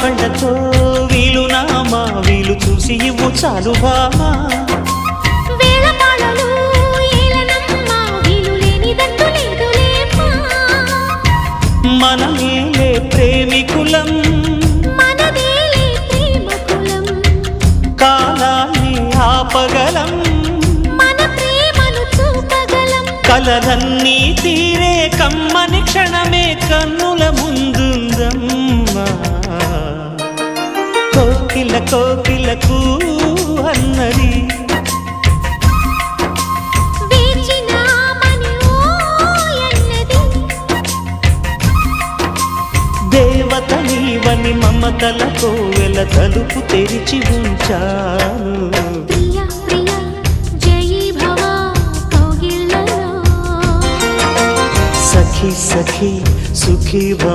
కళ్ళతో వీలు నామా వీలు చూసి ఇవ్వు చాలు భామా మనమేలే ప్రేమికులం కాలాన్ని ఆపగలం కలలన్నీ తీరే కమ్మని క్షణమే కన్నుల ముందుందమ్మా కోకిల కోకిలకు అన్నది దేవత నీవని మమతల కోవెల తలుపు తెరిచి ఉంచాను సఖీ సఖీ సుఖీ భవ